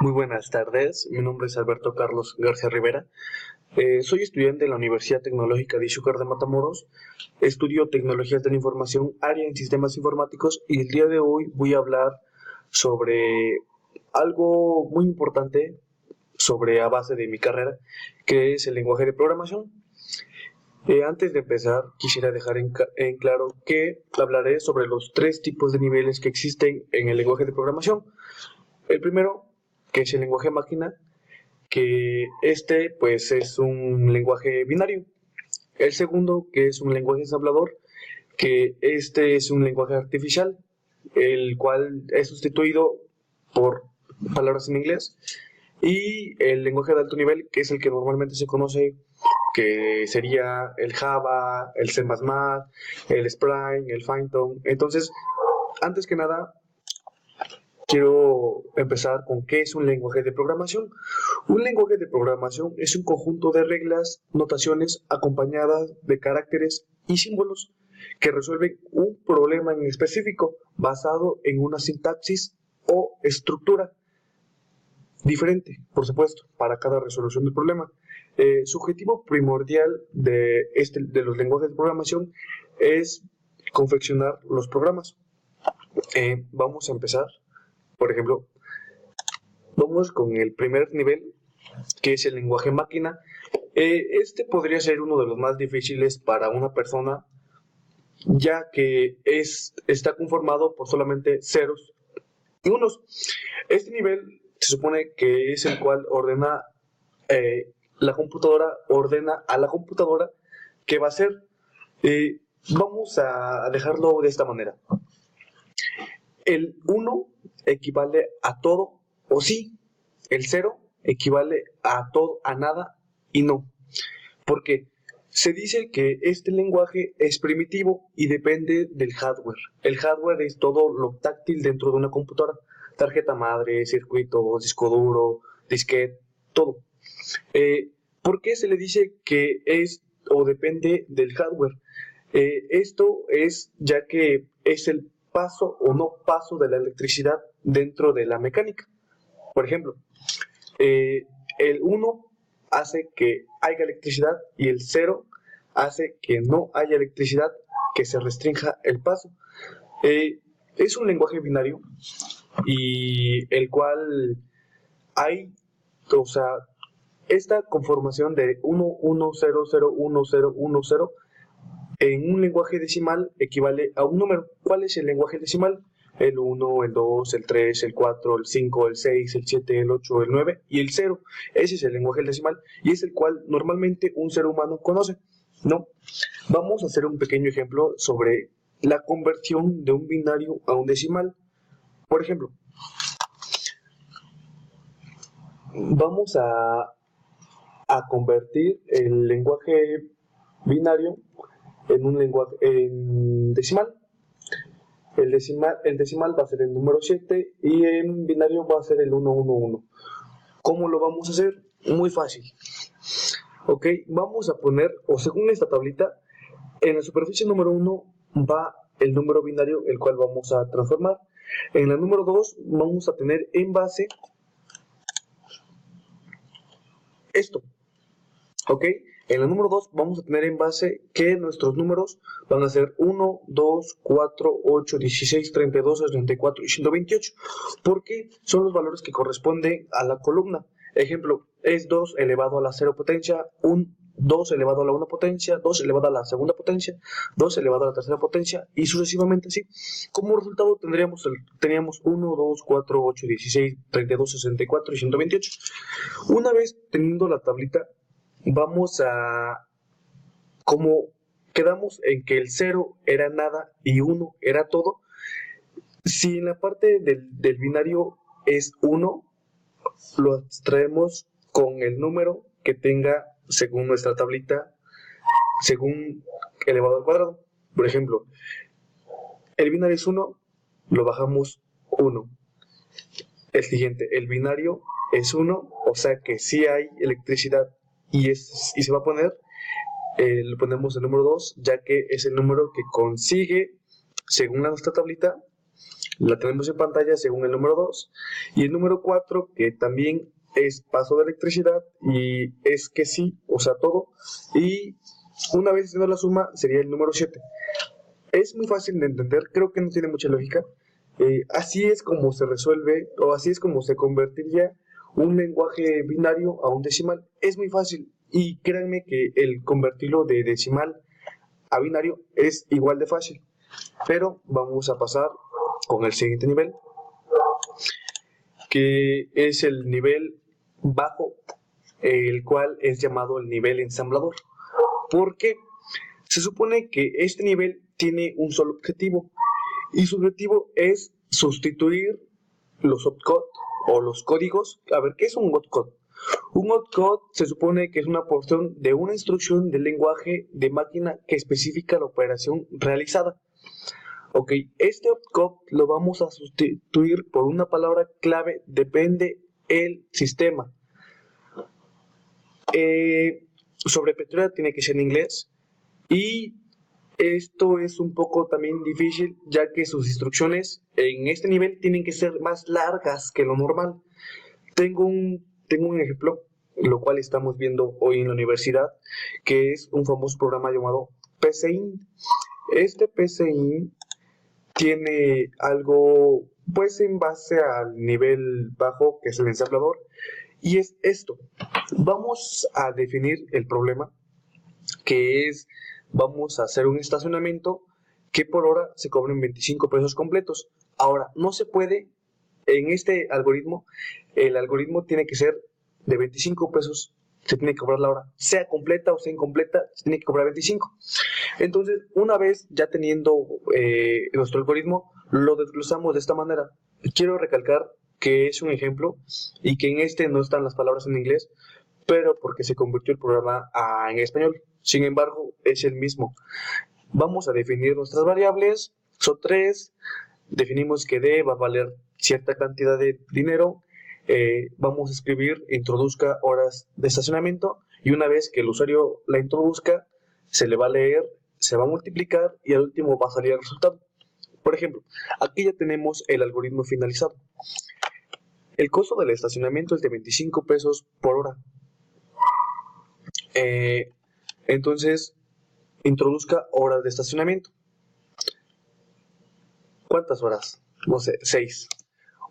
Muy buenas tardes, mi nombre es Alberto Carlos García Rivera. Soy estudiante de la Universidad Tecnológica de Izúcar de Matamoros. Estudio Tecnologías de la Información, área en Sistemas Informáticos, y el día de hoy voy a hablar sobre algo muy importante sobre a base de mi carrera, que es el lenguaje de programación. Antes de empezar, quisiera dejar en claro que hablaré sobre los tres tipos de niveles que existen en el lenguaje de programación. El primero, que es el lenguaje máquina, que pues es un lenguaje binario. El segundo, que es un lenguaje ensamblador, que es un lenguaje artificial, el cual es sustituido por palabras en inglés. Y el lenguaje de alto nivel, que es el que normalmente se conoce, que sería el Java, el C++, el Spring, el Python. Entonces, antes que nada, quiero empezar con qué es un lenguaje de programación. Un lenguaje de programación es un conjunto de reglas, notaciones acompañadas de caracteres y símbolos que resuelven un problema en específico basado en una sintaxis o estructura diferente, por supuesto, para cada resolución del problema. Su objetivo primordial de los lenguajes de programación es confeccionar los programas. Vamos a empezar. Por ejemplo, vamos con el primer nivel, que es el lenguaje máquina. Este podría ser uno de los más difíciles para una persona, ya que está conformado por solamente ceros y unos. Este nivel se supone que es el cual la computadora ordena a la computadora qué va a hacer. Vamos a dejarlo de esta manera. El 1 equivale a todo o sí. El 0 equivale a todo, a nada y no. Porque se dice que este lenguaje es primitivo y depende del hardware. El hardware es todo lo táctil dentro de una computadora. Tarjeta madre, circuito, disco duro, disquete, todo. ¿Por qué se le dice que es o depende del hardware? Esto es ya que es el paso o no paso de la electricidad dentro de la mecánica. Por ejemplo, el 1 hace que haya electricidad y el 0 hace que no haya electricidad, que se restrinja el paso. Es un lenguaje binario y el cual hay, o sea, esta conformación de 1, 1, 0, 0, 1, 0, 1, 0 en un lenguaje decimal equivale a un número. ¿Cuál es el lenguaje decimal? El 1, el 2, el 3, el 4, el 5, el 6, el 7, el 8, el 9 y el 0. Ese es el lenguaje decimal y es el cual normalmente un ser humano conoce, ¿no? Vamos a hacer un pequeño ejemplo sobre la conversión de un binario a un decimal. Por ejemplo, vamos a convertir el lenguaje binario en un lenguaje en decimal. El decimal va a ser el número 7 y en binario va a ser el 111. ¿Cómo lo vamos a hacer? Muy fácil. Ok, vamos a poner, o según esta tablita, en la superficie número 1 va el número binario, el cual vamos a transformar. En la número 2 vamos a tener en base esto. Ok, en la número 2 vamos a tener en base que nuestros números van a ser 1, 2, 4, 8, 16, 32, 64 y 128, porque son los valores que corresponden a la columna. Ejemplo, es 2 elevado a la 0 potencia, 2 elevado a la 1 potencia, 2 elevado a la segunda potencia, 2 elevado a la tercera potencia y sucesivamente así. Como resultado teníamos 1, 2, 4, 8, 16, 32, 64 y 128. Una vez teniendo la tablita, vamos a, como quedamos en que el 0 era nada y 1 era todo, si en la parte del binario es 1, lo extraemos con el número que tenga según nuestra tablita, según elevado al cuadrado. Por ejemplo, el binario es 1, lo bajamos 1. El siguiente, el binario es 1, o sea que sí hay electricidad y se va a poner, le ponemos el número 2, ya que es el número que consigue, según nuestra tablita, La tenemos en pantalla según el número 2. Y el número 4, que también es paso de electricidad y es que sí, o sea, todo. Y una vez haciendo la suma, sería el número 7. Es muy fácil de entender, creo que no tiene mucha lógica. Así es como se resuelve, o así es como se convertiría un lenguaje binario a un decimal. Es muy fácil, y créanme que el convertirlo de decimal a binario es igual de fácil. Pero vamos a pasar con el siguiente nivel, que es el nivel bajo, el cual es llamado el nivel ensamblador. Porque se supone que este nivel tiene un solo objetivo, y su objetivo es sustituir los opcode o los códigos. A ver, ¿qué es un opcode? Un opcode se supone que es una porción de una instrucción del lenguaje de máquina que especifica la operación realizada. Ok, este opcode lo vamos a sustituir por una palabra clave, depende el sistema. Sobre Petróleo tiene que ser en inglés, y esto es un poco también difícil, ya que sus instrucciones en este nivel tienen que ser más largas que lo normal. Tengo un ejemplo, lo cual estamos viendo hoy en la universidad, que es un famoso programa llamado PCInt. Este PCInt tiene algo, pues, en base al nivel bajo, que es el ensamblador, y es esto. Vamos a definir el problema, que es, vamos a hacer un estacionamiento que por hora se cobren 25 pesos completos. Ahora, no se puede, en este algoritmo, el algoritmo tiene que ser de 25 pesos, se tiene que cobrar la hora, sea completa o sea incompleta, se tiene que cobrar 25. Entonces, una vez ya teniendo nuestro algoritmo, lo desglosamos de esta manera. Quiero recalcar que es un ejemplo y que en este no están las palabras en inglés, pero porque se convirtió el programa en español. Sin embargo, es el mismo. Vamos a definir nuestras variables, son 3. Definimos que D va a valer cierta cantidad de dinero. Vamos a escribir introduzca horas de estacionamiento, y una vez que el usuario la introduzca, se le va a leer, se va a multiplicar y al último va a salir el resultado. Por ejemplo, aquí ya tenemos el algoritmo finalizado. El costo del estacionamiento es de 25 pesos por hora. Entonces, introduzca horas de estacionamiento. ¿Cuántas horas? No sé, 6.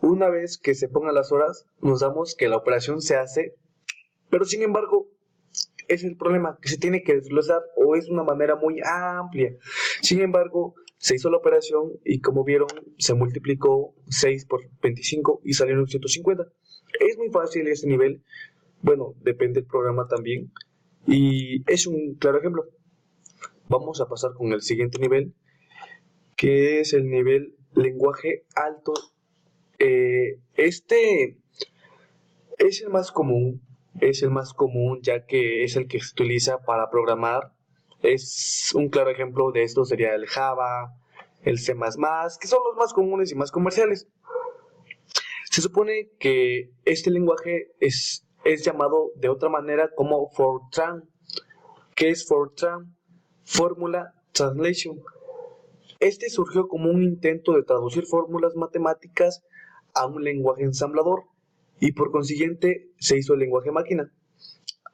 Una vez que se pongan las horas, nos damos que la operación se hace, pero sin embargo, es el problema, que se tiene que desglosar, o es una manera muy amplia. Sin embargo, se hizo la operación y, como vieron, se multiplicó 6 por 25 y salieron 150. Es muy fácil este nivel. Bueno, depende del programa también. Y es un claro ejemplo. Vamos a pasar con el siguiente nivel, que es el nivel lenguaje alto. Este es el más común, ya que es el que se utiliza para programar. Es un claro ejemplo de esto sería el Java, el C++, que son los más comunes y más comerciales. Se supone que este lenguaje es llamado de otra manera como Fortran. ¿Qué es Fortran? Formula Translation. Este surgió como un intento de traducir fórmulas matemáticas a un lenguaje ensamblador, y por consiguiente se hizo el lenguaje máquina.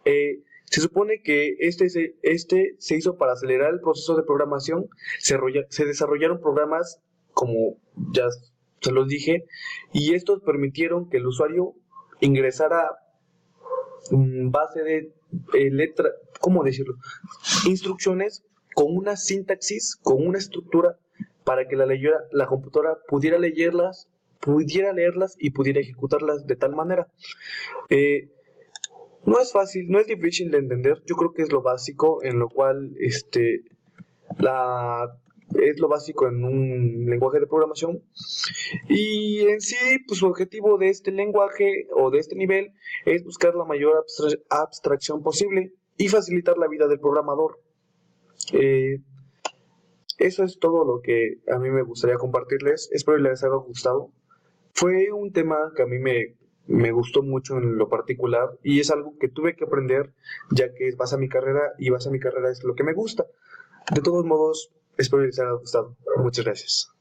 Se supone que este se hizo para acelerar el proceso de programación. Se desarrollaron programas, como ya se los dije, y estos permitieron que el usuario ingresara base de ¿cómo decirlo? Instrucciones con una sintaxis, con una estructura, para que la computadora pudiera leerlas y pudiera ejecutarlas de tal manera. No es fácil, no es difícil de entender. Yo creo que es lo básico, en lo cual es lo básico en un lenguaje de programación. Y en sí, pues su objetivo de este lenguaje o de este nivel es buscar la mayor abstracción posible y facilitar la vida del programador. Eso es todo lo que a mí me gustaría compartirles. Espero les haya gustado. Fue un tema que a mí me gustó mucho en lo particular, y es algo que tuve que aprender, ya que es base a mi carrera, y base a mi carrera es lo que me gusta. De todos modos, espero les haya gustado. Muchas gracias.